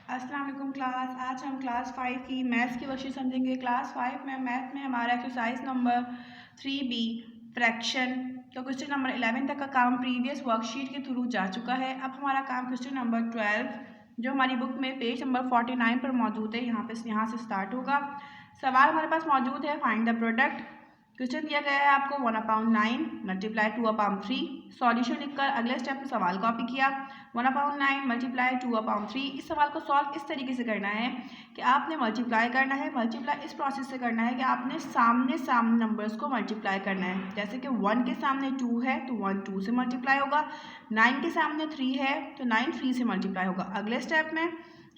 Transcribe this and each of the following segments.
अस्सलाम वालेकुम क्लास। आज हम क्लास 5 की मैथ्स की वर्कशीट समझेंगे। क्लास 5 में मैथ में हमारा एक्सरसाइज नंबर 3B फ्रैक्शन का क्वेश्चन नंबर 11 तक का काम प्रीवियस वर्कशीट के थ्रू जा चुका है। अब हमारा काम क्वेश्चन नंबर 12 जो हमारी बुक में पेज नंबर 49 पर मौजूद है, यहाँ से स्टार्ट होगा। सवाल हमारे पास मौजूद है, फाइंड द प्रोडक्ट। क्वेश्चन दिया गया है आपको 1/9 मल्टीप्लाई 2/3। सॉल्यूशन लिखकर अगले स्टेप में सवाल कॉपी किया। 1/9 मल्टीप्लाई 2/3। इस सवाल को सॉल्व इस तरीके से करना है कि आपने मल्टीप्लाई करना है। मल्टीप्लाई इस प्रोसेस से करना है कि आपने सामने सामने नंबर्स को मल्टीप्लाई करना है। जैसे कि 1 के सामने 2 है तो 1 2 से मल्टीप्लाई होगा। 9 के सामने 3 है तो 9 3 से मल्टीप्लाई होगा। अगले स्टेप में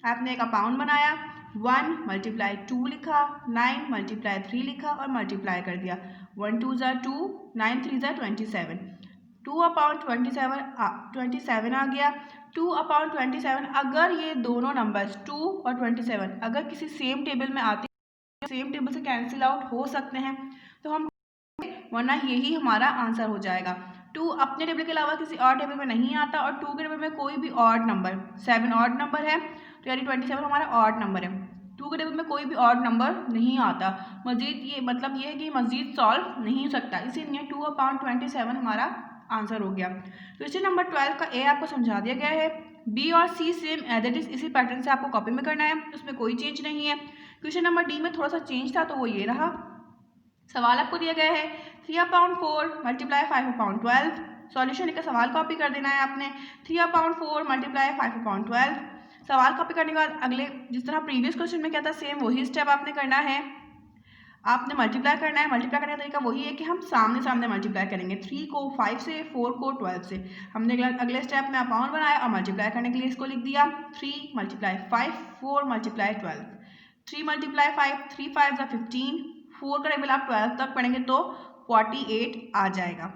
आपने एक अपाउंड बनाया, 1 मल्टीप्लाई 2 लिखा, 9 मल्टीप्लाई 3 लिखा और मल्टीप्लाई कर दिया। 1 2 ज़ा 2, 9 3 ज़ा 27। 2/27 आ गया। 2/27 अगर ये दोनों नंबर्स 2 और 27 अगर किसी सेम टेबल में आते हैं, सेम टेबल से कैंसिल आउट हो सकते हैं तो हम, वरना यही हमारा आंसर हो जाएगा। 2 अपने टेबल के अलावा किसी और टेबल में नहीं आता और 2 के टेबल में कोई भी ऑड नंबर, 7 ऑड नंबर है तो यानी 27 हमारा ऑड नंबर है। 2 के टेबल में कोई भी ऑड नंबर नहीं आता। मजीद ये मतलब ये है कि मजीद सॉल्व नहीं हो सकता, इसीलिए 2/27 हमारा आंसर हो गया। क्वेश्चन नंबर 12 का ए आपको समझा दिया गया है। बी और सी सेम एज इट इज इसी पैटर्न से आपको कॉपी में करना है, उसमें कोई चेंज नहीं है। क्वेश्चन नंबर डी में थोड़ा सा चेंज था तो वो ये रहा। सवाल आपको दिया गया है 3/4 मल्टीप्लाई 5/12। सॉल्यूशन लिखकर सवाल कॉपी कर देना है आपने। 3/4 मल्टीप्लाई 5/12। सवाल कॉपी करने के बाद अगले जिस तरह प्रीवियस क्वेश्चन में क्या था सेम वही स्टेप आपने करना है। आपने मल्टीप्लाई करना है। मल्टीप्लाई करने का तरीका वही है कि हम सामने सामने मल्टीप्लाई करेंगे। 3 को 5 से, 4 को 12 से। हमने अगले स्टेप में अपाउंड बनाया और मल्टीप्लाई करने के लिए इसको लिख दिया। 3 मल्टीप्लाई 5, 4 मल्टीप्लाई 12। 3 मल्टीप्लाई 5, 3 5 ज़ा 15। 4 का टेबल आप 12 तक पढ़ेंगे तो 48 आ जाएगा।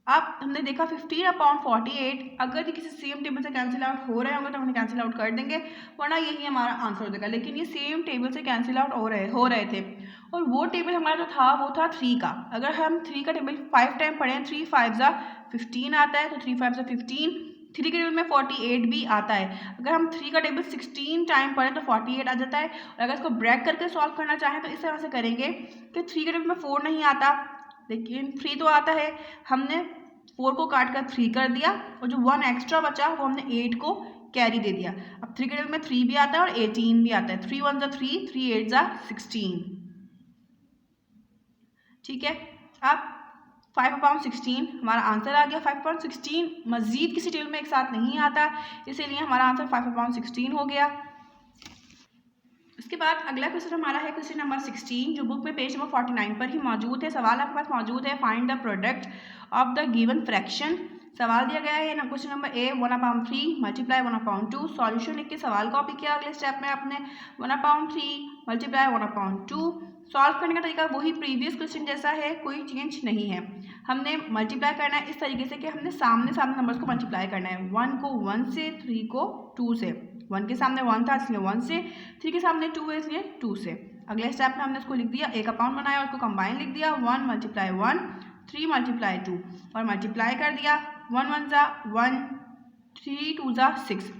अब हमने देखा 15/48 अगर ये किसी सेम टेबल से कैंसिल आउट हो रहे होंगे तो हम कैंसिल आउट कर देंगे, वरना यही हमारा आंसर हो जाएगा। लेकिन ये सेम टेबल से कैंसिल आउट हो रहे थे और वो टेबल हमारा जो था वो था 3 का। अगर हम 3 का टेबल 5 टाइम पढ़ें, 3 5 ज़ा 15 आता है तो 3 5 ज़ा 15। 3 के टेबल में 48 भी आता है। अगर हम 3 का टेबल 16 टाइम पढ़ें तो 48 आ जाता है। और अगर इसको ब्रेक करके सॉल्व करना चाहें तो इस तरह से करेंगे कि 3 के टेबल में 4 नहीं आता लेकिन 3 तो आता है। हमने 4 को काट कर 3 कर दिया और जो 1 एक्स्ट्रा बचा वो हमने 8 को कैरी दे दिया। अब 3 के टेबल में 3 भी आता है और 18 भी आता है। 3 1 ज़ा 3, 3 8 ज़ा 16। ठीक है, अब 5/16 हमारा आंसर आ गया। 5/16 मजीद किसी टेबल में एक साथ नहीं आता, इसीलिए हमारा आंसर 5/16 हो गया। उसके बाद अगला क्वेश्चन हमारा है क्वेश्चन नंबर 16 जो बुक में पेज नंबर 49 पर ही मौजूद है। सवाल आपके पास मौजूद है, find the product of the given fraction. सवाल दिया गया है क्वेश्चन नंबर ए 1/3 मल्टीप्लाई 1/2। सॉल्यूशन लिख के सवाल कॉपी किया। अगले स्टेप में आपने 1/3 मल्टीप्लाई 1/2। सॉल्व करने का तरीका वही प्रीवियस क्वेश्चन जैसा है, कोई चेंज नहीं है। हमने मल्टीप्लाई करना है इस तरीके से कि हमने सामने सामने नंबर्स को मल्टीप्लाई करना है। 1 को 1 से, 3 को 2 से। 1 के सामने 1 था इसलिए 1 से, 3 के सामने 2 है इसलिए 2 से। अगले स्टेप में हमने इसको लिख दिया, एक अपाउंड बनाया उसको कंबाइन लिख दिया। 1 मल्टीप्लाई 1, 3 मल्टीप्लाई 2 और मल्टीप्लाई कर दिया। 1 1 ज़ा 1, 3 2 ज़ा 6।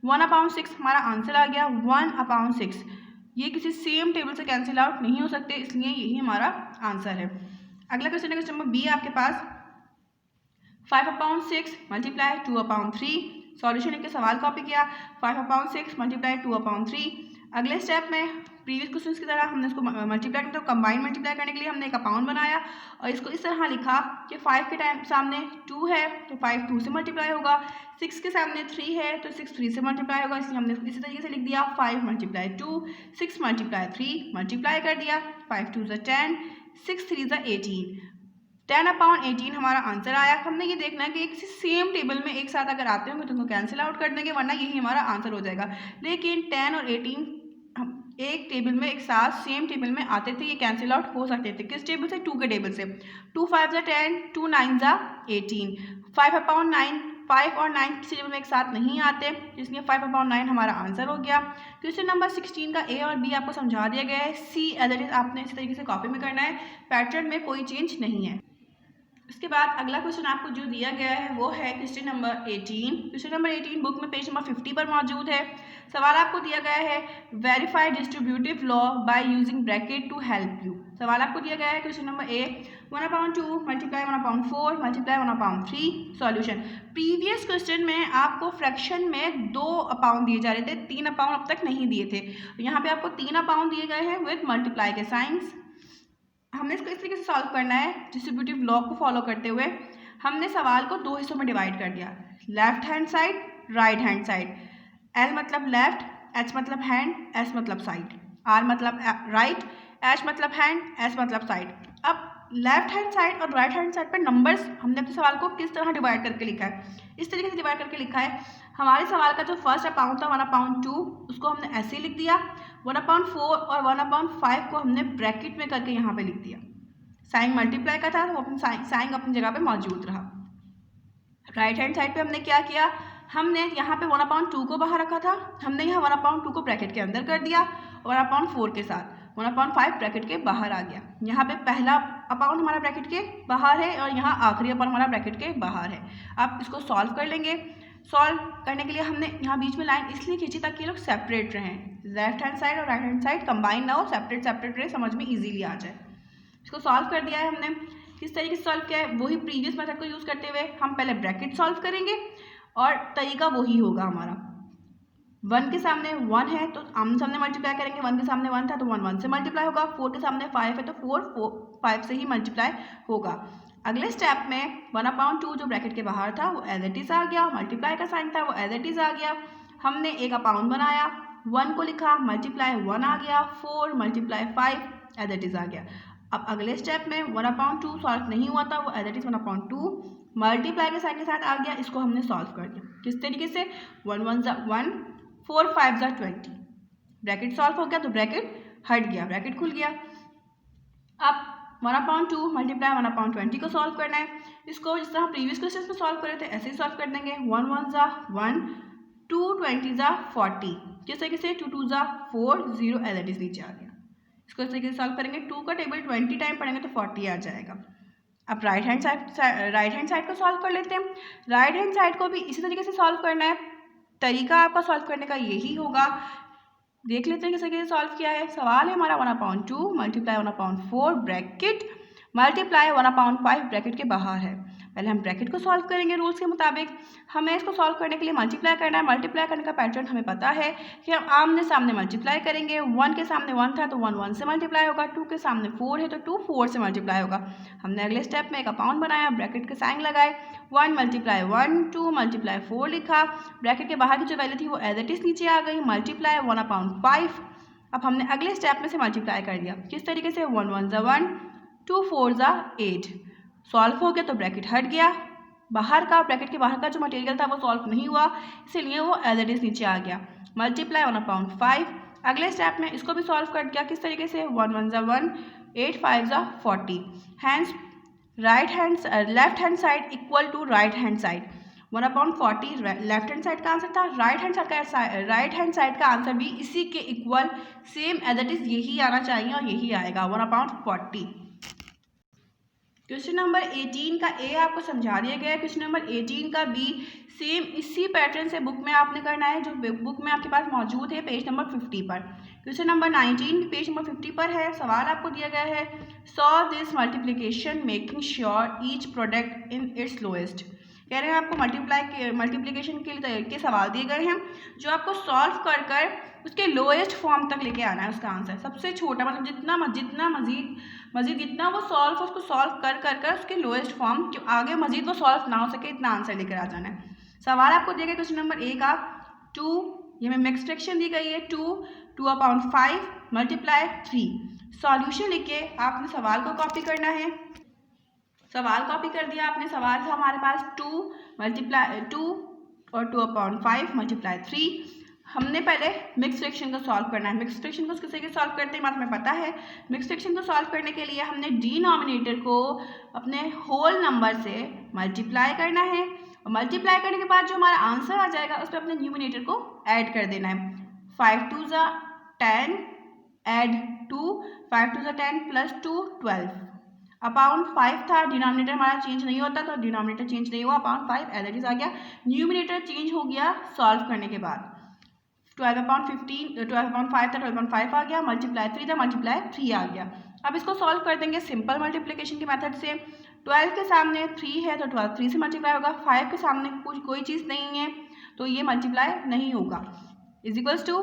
1/6 हमारा आंसर आ गया। 1/6 ये किसी सेम टेबल से कैंसिल आउट नहीं हो सकते, इसलिए यही हमारा आंसर है। अगला क्वेश्चन है क्वेश्चन नंबर बी आपके पास 5/6 मल्टीप्लाई 2/3। सॉल्यूशन लिख के सवाल कॉपी किया। 5/6 मल्टीप्लाई 2/3। अगले स्टेप में प्रीवियस क्वेश्चन की तरह हमने इसको मल्टीप्लाई करना, तो कंबाइन मल्टीप्लाई करने के लिए हमने एक अपाउंड बनाया और इसको इस तरह लिखा कि 5 के टाइम सामने 2 है तो 5 2 से मल्टीप्लाई होगा। 6 के सामने 3 है तो 6 3 से मल्टीप्लाई होगा, इसलिए हमने इसी तरीके से लिख दिया। 5 मल्टीप्लाई 2, 6 मल्टीप्लाई 3 मल्टीप्लाई कर दिया। 5 2 ज़ा 10, 6 3 ज़ा 18। 10/18 हमारा आंसर आया। हमने ये देखना है कि किसी सेम टेबल में एक साथ अगर आते होंगे तो उनको कैंसिल आउट कर देंगे, वरना यही हमारा आंसर हो जाएगा। लेकिन 10 और 18 एक टेबल में एक साथ सेम टेबल में आते थे, ये कैंसिल आउट हो सकते थे। किस टेबल से? 2 के टेबल से। 2 5 ज़ा 10, 2 9 ज़ा 18। 5/9, 5 और 9 किसी टेबल में एक साथ नहीं आते, इसलिए 5/9 हमारा आंसर हो गया। क्वेश्चन नंबर 16 का ए और बी आपको समझा दिया गया है। सी एज इट इज आपने इस तरीके से कॉपी में करना है, पैटर्न में कोई चेंज नहीं है। उसके बाद अगला क्वेश्चन आपको जो दिया गया है वो है question number 18। Question number 18 book में पेज नंबर 50 पर मौजूद है। सवाल आपको दिया गया है verify distributive law by using bracket to help you. सवाल आपको दिया गया है question number A 1/2 multiply 1/4 multiply 1/3 solution. Previous question में आपको फ्रैक्शन में 2 अपाउंड दिए जा रहे थे, 3 अपाउंड अब तक नहीं दिए थे। यहाँ पे आपको 3 अपाउंड दिए गए हैं विद मल्टीप्लाई के साइंस। हमने इसको इस तरीके से सॉल्व करना है डिस्ट्रीब्यूटिव लॉ को फॉलो करते हुए। हमने सवाल को 2 हिस्सों में डिवाइड कर दिया, left hand side, right hand side. L मतलब लेफ्ट, एच मतलब हैंड, एस मतलब साइड, आर मतलब राइट, एच मतलब हैंड, एस मतलब साइड। अब लेफ्ट हैंड साइड और राइट हैंड साइड पर नंबर्स हमने अपने सवाल को किस तरह डिवाइड करके लिखा है, इस तरीके से डिवाइड करके लिखा है। हमारे सवाल का जो फर्स्ट अपाउंड था 1/2 उसको हमने ऐसे लिख दिया, 1/4 और 1/5 को हमने ब्रैकेट में करके यहाँ पे लिख दिया। साइन मल्टीप्लाई का था तो अपनी साइन अपनी जगह पे मौजूद रहा। राइट हैंड साइड पे हमने क्या किया, हमने यहाँ पे 1/2 को बाहर रखा था, हमने यहाँ 1/2 को ब्रैकेट के अंदर कर दिया, 1/4 के साथ 1/5 ब्रैकेट के बाहर आ गया। यहाँ पे पहला अपाउंड हमारा ब्रैकेट के बाहर है और यहाँ आखिरी अपाउंड हमारा ब्रैकेट के बाहर है। आप इसको सॉल्व कर लेंगे। सॉल्व करने के लिए हमने यहाँ बीच में लाइन इसलिए खींची ताकि ये लोग सेपरेट रहें, लेफ्ट हैंड साइड और राइट हैंड साइड कंबाइन ना हो, सेपरेट सेपरेट रहे, समझ में इजीली आ जाए। इसको सॉल्व कर दिया है हमने। किस तरीके से सॉल्व किया है, वही प्रीवियस मेथड को यूज़ करते हुए हम पहले ब्रैकेट सॉल्व करेंगे और तरीका वही होगा हमारा। 1 के सामने 1 है तो आमने सामने मल्टीप्लाई करेंगे, 1 के सामने 1 था तो 1 1 से मल्टीप्लाई होगा, 4 के सामने 5 है तो 4 5 से ही मल्टीप्लाई होगा। अगले स्टेप में 1/2 जो ब्रैकेट के बाहर था वो एज इट इज आ गया, मल्टीप्लाई का साइन था वो एज इट इज आ गया। हमने एक अपाउंड बनाया, 1 को लिखा, मल्टीप्लाई 1 आ गया, 4 मल्टीप्लाई 5 एज इट इज आ गया। अब अगले स्टेप में 1/2 सॉल्व नहीं हुआ था वो एज इट इज 1/2 मल्टीप्लाई के साइन के साथ आ गया, इसको हमने सॉल्व कर दिया। किस तरीके से 1 1 ज़ा 1 4 5 ज़ा 20, ब्रैकेट सॉल्व हो गया तो ब्रैकेट हट गया, ब्रैकेट खुल गया। अब 1/2 मल्टीप्लाई 1/20 को सॉल्व करना है। इसको जिस तरह प्रीवियस क्वेश्चन में सॉल्व करे थे ऐसे ही सॉल्व कर देंगे। 1 1 ज़ा 1 2 20 ज़ा 40, किस तरीके से 2 2 ज़ा 4 0 एज इट इज नीचे आ गया। इसको इस तरीके से सॉल्व करेंगे, 2 का टेबल 20 टाइम पढ़ेंगे तो 40 आ जाएगा। अब राइट हैंड साइड को सॉल्व कर लेते हैं। राइट हैंड साइड को भी इसी तरीके से सॉल्व करना है, तरीका आपका सॉल्व करने का यही होगा। देख लेते हैं किस तरीके से सॉल्व किया है। सवाल है हमारा 1/2 मल्टीप्लाई 1/4 ब्रैकेट मल्टीप्लाई 1/5 ब्रैकेट के बाहर है। पहले हम ब्रैकेट को सॉल्व करेंगे रूल्स के मुताबिक। हमें इसको सॉल्व करने के लिए मल्टीप्लाई करना है। मल्टीप्लाई करने का पैटर्न हमें पता है कि हम आमने सामने मल्टीप्लाई करेंगे। 1 के सामने 1 था तो 1 1 से मल्टीप्लाई होगा, 2 के सामने 4 है तो 2 4 से मल्टीप्लाई होगा। हमने अगले स्टेप में एक अपाउंड बनाया, ब्रैकेट के साइन लगाए, 1 मल्टीप्लाई 1 2 मल्टीप्लाई 4 लिखा, ब्रैकेट के बाहर की जो वैल्यू थी वो एज इट इज नीचे आ गई, मल्टीप्लाई 1/5। अब हमने अगले स्टेप में से मल्टीप्लाई कर दिया, किस तरीके से 1 1 ज़ा 1 2 4 ज़ा 8, सॉल्व हो गया तो ब्रैकेट हट गया। बाहर का ब्रैकेट के बाहर का जो मटेरियल था वो सॉल्व नहीं हुआ, इसीलिए वो एज इट इज नीचे आ गया, मल्टीप्लाई 1/5। अगले स्टेप में इसको भी सॉल्व कर दिया, किस तरीके से 1 1 ज़ा 1 8 5 ज़ा 40। Hands left hand side equal to right hand side, 1/40 left hand side का आंसर था, राइट हैंड साइड का आंसर भी इसी के equal same as it is यही आना चाहिए और यही आएगा 1/40। क्वेश्चन नंबर 18 का ए आपको समझा दिया गया है। क्वेश्चन नंबर 18 का बी सेम इसी पैटर्न से बुक में आपने करना है, जो बुक में आपके पास मौजूद है पेज नंबर 50 पर। क्वेश्चन नंबर 19 पेज नंबर 50 पर है। सवाल आपको दिया गया है, solve this multiplication making sure each product in its lowest. कह रहे हैं आपको मल्टीप्लिकेशन के सवाल दिए गए हैं जो आपको सॉल्व कर कर उसके लोएस्ट फॉर्म तक लेके आना है। उसका आंसर सबसे छोटा, मतलब जितना मजीद जितना वो सॉल्व उसको सॉल्व कर उसके लोएस्ट फॉर्म, आगे मजीद वो सॉल्व ना हो सके इतना आंसर लेकर आ जाना है। सवाल आपको दिया गया क्वेश्चन नंबर ए का 2, ये में मिक्स फ्रैक्शन दी गई है 2/5 मल्टीप्लाई 3। सॉल्यूशन लिख के आपने सवाल को कॉपी करना है। सवाल कॉपी कर दिया आपने। सवाल था हमारे पास 2 और 2/5 मल्टीप्लाई 3। हमने पहले मिक्स फ्रैक्शन को सॉल्व करना है। मिक्स फ्रैक्शन को किस तरीके से सॉल्व करते हैं बात हमें पता है। मिक्स फ्रैक्शन को सॉल्व करने के लिए हमने डिनोमिनेटर को अपने होल नंबर से मल्टीप्लाई करना है और मल्टीप्लाई करने के बाद जो हमारा आंसर आ जाएगा उस पर अपने न्यूमिनेटर को ऐड कर देना है। 5 2 ज़ा 10 ऐड 2, 5 2 ज़ा 10 प्लस 2 12 अपाउंड 5 था। डिनोमिनेटर हमारा चेंज नहीं होता तो डिनोमिनेटर चेंज नहीं हुआ, अपाउंड 5 एज इट इज आ गया। न्यूमिनेटर चेंज हो गया सॉल्व करने के बाद। 12/15 12/5 था 12/5 आ गया, मल्टीप्लाई 3 था मल्टीप्लाई 3 आ गया। अब इसको सॉल्व कर देंगे सिंपल मल्टीप्लिकेशन के मेथड से। 12 के सामने 3 है तो 12 3 से मल्टीप्लाई होगा, 5 के सामने कोई चीज़ नहीं है तो ये मल्टीप्लाई नहीं होगा। इज इक्वल्स टू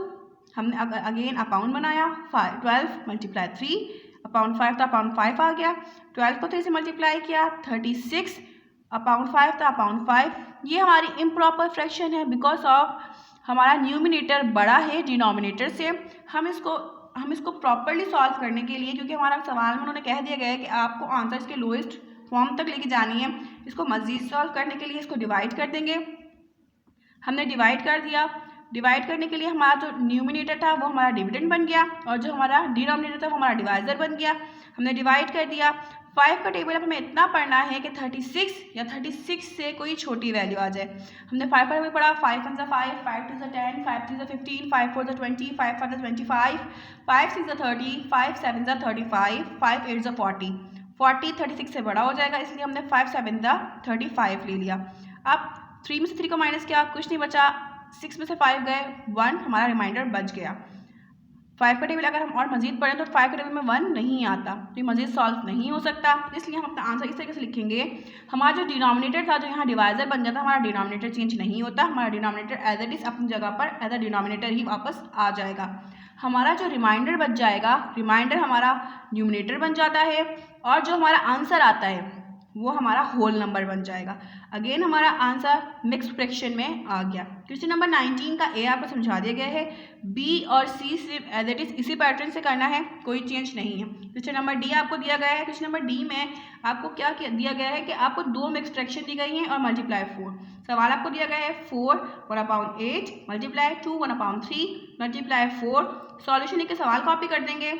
हमने अगेन अपाउंड बनाया, 12 मल्टीप्लाई 3 अपाउंड 5 था अपाउंड 5 आ गया, 12 को 3 से मल्टीप्लाई किया 36 अपाउंड 5 था अपाउंड 5। ये हमारी इम्प्रॉपर फ्रैक्शन है बिकॉज ऑफ हमारा न्यूमिनेटर बड़ा है डिनोमिनेटर से। हम इसको प्रॉपरली सॉल्व करने के लिए, क्योंकि हमारा सवाल में उन्होंने कह दिया गया है कि आपको आंसर इसके लोएस्ट फॉर्म तक लेके जानी है, इसको मज़ीद सॉल्व करने के लिए इसको डिवाइड कर देंगे। हमने डिवाइड कर दिया, डिवाइड करने के लिए हमारा जो न्यूमिनेटर था वो हमारा डिविडेंड बन गया और जो हमारा डिनोमिनेटर था वो हमारा डिवाइज़र बन गया। हमने डिवाइड कर दिया। 5 का टेबल अब हमें इतना पढ़ना है कि 36 या 36 से कोई छोटी वैल्यू आ जाए। हमने 5 का टेबल पढ़ा, 5 1 5, 5 2 10, 5 3 15, 5 4 20, 5 5 25, 5 6 30, 5 7 35, 5 8 40। 40 36 से बड़ा हो जाएगा, इसलिए हमने 5 7 35 ले लिया। अब 3 में से 3 को माइनस किया, कुछ नहीं बचा, 6 में से 5 गए, 1 हमारा रिमाइंडर बच गया। 5 का टेबल अगर हम और मजीद पढ़ें तो 5 का टेबल में 1 नहीं आता, तो ये मजीद सॉल्व नहीं हो सकता, इसलिए हम अपना आंसर इस तरीके से लिखेंगे। हमारा जो डिनोमिनेटर था जो यहाँ डिवाइजर बन जाता, हमारा डिनोमिनेटर चेंज नहीं होता, हमारा डिनोमिनेटर एज इट इज अपनी जगह पर एज अ डिनोमिनेटर ही वापस आ जाएगा। हमारा जो रिमाइंडर बच जाएगा, रिमाइंडर हमारा न्यूमिनेटर बन जाता है और जो हमारा आंसर आता है वो हमारा होल नंबर बन जाएगा। अगेन हमारा आंसर मिक्स फ्रैक्शन में आ गया। क्वेश्चन नंबर 19 का ए आपको समझा दिया गया है, बी और सी सिर्फ एज इट इज इसी पैटर्न से करना है, कोई चेंज नहीं है। क्वेश्चन नंबर डी आपको दिया गया है। क्वेश्चन नंबर डी में आपको क्या दिया गया है कि आपको 2 मिक्स फ्रैक्शन दी गई हैं और मल्टीप्लाई 4। सवाल आपको दिया गया है 4 1/8 मल्टीप्लाई 2 1/3 मल्टीप्लाई 4। सॉल्यूशन लिख के सवाल कॉपी कर देंगे,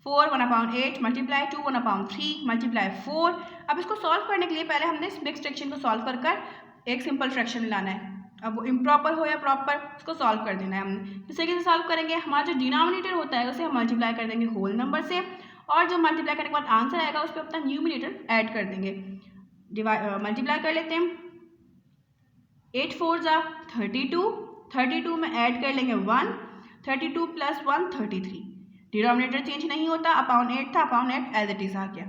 4 1/8 मल्टीप्लाई 2 1/3 मल्टीप्लाई 4। अब इसको सॉल्व करने के लिए पहले हमने इस मिक्स फ्रैक्शन को सॉल्व कर एक सिंपल फ्रैक्शन लाना है। अब वो इम्प्रॉपर हो या प्रॉपर, इसको सॉल्व कर देना है हमने। जिस तरीके से सॉल्व करेंगे, हमारा जो डिनोमिनेटर होता है उसे हम मल्टीप्लाई कर देंगे होल नंबर से और जो मल्टीप्लाई करने के बाद आंसर आएगा उस पर अपना न्यूमिनेटर ऐड कर देंगे। मल्टीप्लाई कर लेते हैं, 8 4 जा 32, 32 में ऐड कर लेंगे 1, 32 + 1 33। डिनोमिनेटर चेंज नहीं होता, अपाउंड 8 था अपाउंड 8 एज इट इज आ गया,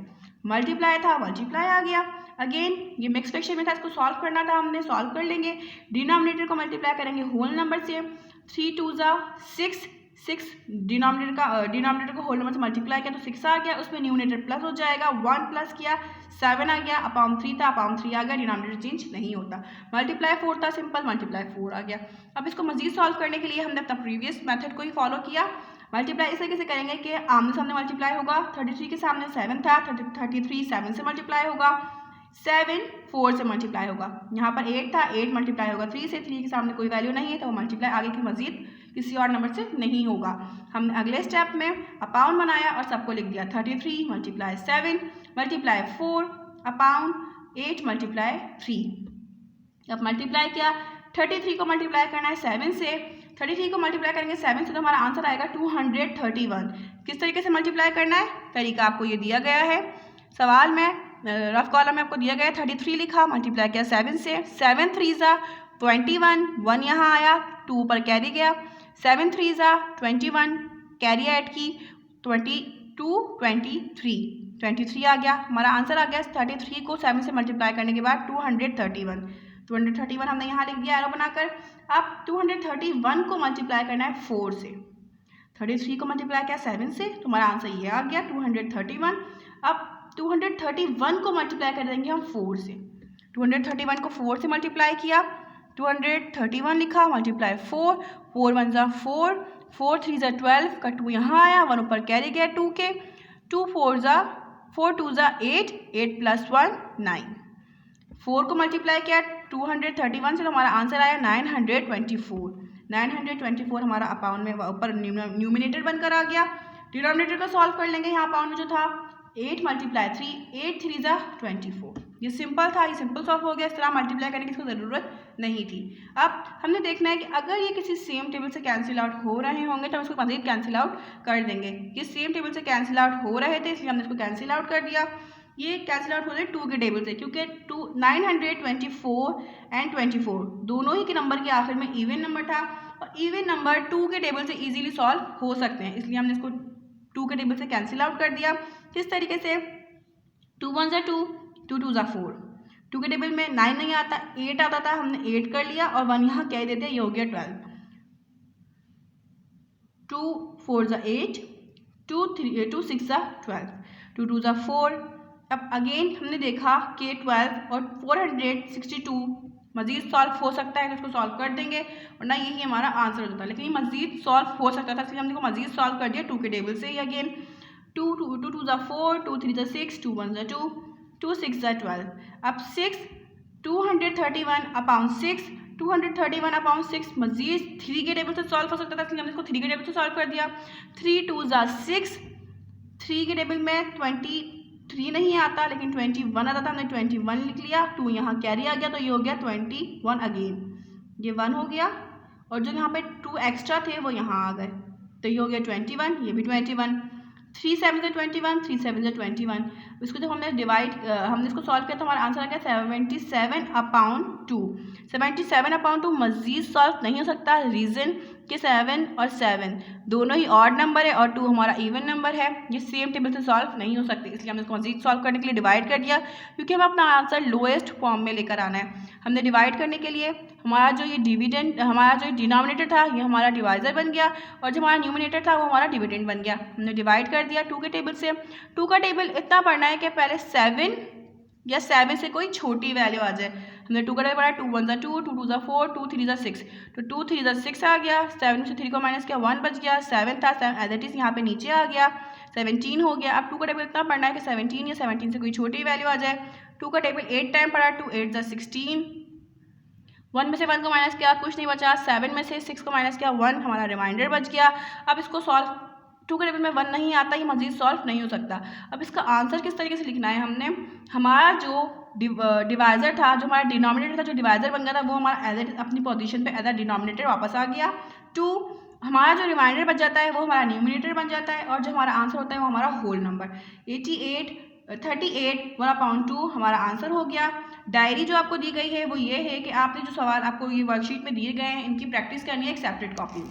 मल्टीप्लाई था मल्टीप्लाई आ गया। अगेन ये मिक्स फ्रैक्शन में था, इसको सॉल्व करना था, हमने सॉल्व कर लेंगे। डिनोमिनेटर को मल्टीप्लाई करेंगे होल नंबर से, 3 2 जा 6, 6 डिनोमिनेटर को होल नंबर से मल्टीप्लाई किया तो 6 आ गया, उसमें न्यूमिनेटर प्लस हो जाएगा, 1 प्लस किया 7 आ गया, अपाउंड 3 था अपाउंड 3 आ गया, डिनोमिनेटर चेंज नहीं होता। मल्टीप्लाई 4 था सिंपल, मल्टीप्लाई 4 आ गया। अब इसको मजीद सॉल्व करने के लिए हमने अपना प्रीवियस मेथड को ही फॉलो किया। मल्टीप्लाई इस तरीके से करेंगे कि आमने सामने मल्टीप्लाई होगा, 33 के सामने 7 था, 33 7 से मल्टीप्लाई होगा, 7 4 से मल्टीप्लाई होगा। यहाँ पर 8 था, 8 मल्टीप्लाई होगा 3 से, 3 के सामने कोई वैल्यू नहीं है तो वो मल्टीप्लाई आगे की मजीद किसी और नंबर से नहीं होगा। हमने अगले स्टेप में अपाउंड बनाया और सबको लिख दिया, 33 मल्टीप्लाई 7 मल्टीप्लाई 4 अपाउंड 8 मल्टीप्लाई 3। अब मल्टीप्लाई किया, 33 को मल्टीप्लाई करना है 7 से, 33 को मल्टीप्लाई करेंगे 7 से तो हमारा आंसर आएगा 231। किस तरीके से मल्टीप्लाई करना है, तरीका आपको ये दिया गया है सवाल में, रफ कॉलम में आपको दिया गया है। 33 लिखा, मल्टीप्लाई किया 7 से, 7 3 जा 21, 1 यहाँ आया, 2 पर कैरी गया, 7 3 जा 21, कैरी ऐड की 22 23 आ गया। हमारा आंसर आ गया 33 को 7 से मल्टीप्लाई करने के बाद 231 हमने यहाँ लिख दिया एरो बनाकर। अब 231 को मल्टीप्लाई करना है 4 से, 33 को मल्टीप्लाई किया 7 से तो हमारा आंसर ये आ गया 231। अब 231 को मल्टीप्लाई कर देंगे हम 4 से, 231 को 4 से मल्टीप्लाई किया, 231 लिखा, मल्टीप्लाई 4, 4 1 जा 4, 4 3 जा 12 का 2 यहाँ आया, 1 ऊपर कैरी गया 2 के, 2 4 जा 4 2 जा 8, 8 + 1 9। 4 को मल्टीप्लाई किया 231 से तो हमारा आंसर आया 924। 924 हमारा अपाउंड में ऊपर न्यूमिनेटर बनकर आ गया। डिनोमिनेटर को सॉल्व कर लेंगे, यहाँ अपाउंड में जो था 8 मल्टीप्लाई 3, 8 3 जा 24। ये सिंपल था, ये सिंपल सॉल्व हो गया, इस तरह मल्टीप्लाई करने की इसको ज़रूरत नहीं थी। अब हमने देखना है कि अगर ये किसी सेम टेबल से कैंसिल आउट हो रहे होंगे तो हम इसको मज़ीद कैंसिल आउट कर देंगे। ये सेम टेबल से कैंसिल आउट हो रहे थे इसलिए हमने इसको कैंसिल आउट कर दिया। ये कैंसिल आउट हो रहे 2 के टेबल से, क्योंकि 924 एंड 24 दोनों ही के नंबर के आखिर में इवन नंबर था, और इवन नंबर 2 के टेबल से इजीली सॉल्व हो सकते हैं, इसलिए हमने इसको 2 के टेबल से कैंसिल आउट कर दिया। किस तरीके से, 2 1 ज़ा 2, 2 2 ज़ा 4। 2 के टेबल में 9 नहीं आता, 8 आता था, हमने 8 कर लिया और 1 यहाँ कह देते हैं, ये हो गया 12। 2 4 ज़ा 8, 2 6 ज़ा 12, 2 2 ज़ा 4। अब अगेन हमने देखा कि 12 और 462 मज़ीद सॉल्व हो सकता है, तो इसको सॉल्व कर देंगे और ना यही हमारा आंसर हो जाता है, लेकिन ये मज़ीद सॉल्व हो सकता था, इसलिए हमने इसको मज़ीद सॉल्व कर दिया 2 के टेबल से ही। अगेन 2 2 ज़ा 4, 2 3 ज़ा 6, 2 1 ज़ा 2, 2 6 ज़ा 12। अब 6 231 अपॉन 6, 231 अपॉन 6 मज़ीद 3 के टेबल से सॉल्व हो सकता था, इसलिए हमने इसको 3 के टेबल से सॉल्व कर दिया। 3 2 ज़ा 6, 3 के टेबल में 23 नहीं आता, लेकिन 21 आता था, हमने 21 लिख लिया। 2 यहाँ कैरी आ गया, तो ये हो गया 21 अगेन, ये 1 हो गया और जो यहाँ पे 2 एक्स्ट्रा थे वो यहाँ आ गए, तो ये हो गया 21, ये भी 21। 3 7 ज़ा 21, 3 7 ज़ा 21। इसको जब हमने हमने इसको सॉल्व किया तो हमारा आंसर आ गया 77 अपॉन 2। 77 अपॉन 2 मज़ीद सॉल्व नहीं हो सकता, रीज़न कि 7 और 7 दोनों ही ऑड नंबर है और 2 हमारा इवन नंबर है, ये सेम टेबल से सॉल्व नहीं हो सकते, इसलिए हमने इसको मज़ीद सॉल्व करने के लिए डिवाइड कर दिया, क्योंकि हम अपना आंसर लोएस्ट फॉर्म में लेकर आना है। हमने डिवाइड करने के लिए हमारा जो ये हमारा जो डिनोमिनेटर था ये हमारा डिवाइज़र बन गया और जो हमारा न्यूमिनेटर था वो हमारा डिविडेंड बन गया। हमने डिवाइड कर दिया 2 के टेबल से। 2 का टेबल इतना पढ़ना है कि पहले 7 या 7 से कोई छोटी वैल्यू आ जाए। हमने 2 का टेबल पढ़ा, 2 1 ज़ा 2, 2 2 ज़ा 4, 2 3 ज़ा 6, तो 2 3 ज़ा 6 आ गया। 7 में से 3 को माइनस किया, 1 बच गया। 7 था, 7 एज इट इज़ यहाँ पे नीचे आ गया, 17 हो गया। अब 2 का टेबल इतना पढ़ना है कि 17 या 17 से कोई छोटी वैल्यू आ जाए। 2 का टेबल 8 टाइम पढ़ा, 2 8 ज़ा 16, 1 में से 1 को माइनस किया, कुछ नहीं बचा। 7 में से 6 को माइनस किया, 1 हमारा रिमाइंडर बच गया। अब इसको सॉल्व, 2 के टेबल में 1 नहीं आता, ये मज़ीद सॉल्व नहीं हो सकता। अब इसका आंसर किस तरीके से लिखना है, हमने हमारा जो डिवाइज़र था, जो हमारा डिनोमिनेटर था, जो डिवाइज़र बन गया था, वो हमारा एज अपनी पोजीशन पे एज अ डिनोमिनेटर वापस आ गया। 2 हमारा जो रिमाइंडर बच जाता है वो हमारा न्यूमिनेटर बन जाता है और जो हमारा आंसर होता है वो हमारा होल नंबर 38 1/2 हमारा आंसर हो गया। डायरी जो आपको दी गई है वो ये है कि आपने जो सवाल आपको ये वर्कशीट में दिए गए हैं इनकी प्रैक्टिस करनी है एक सेपरेट कॉपी में।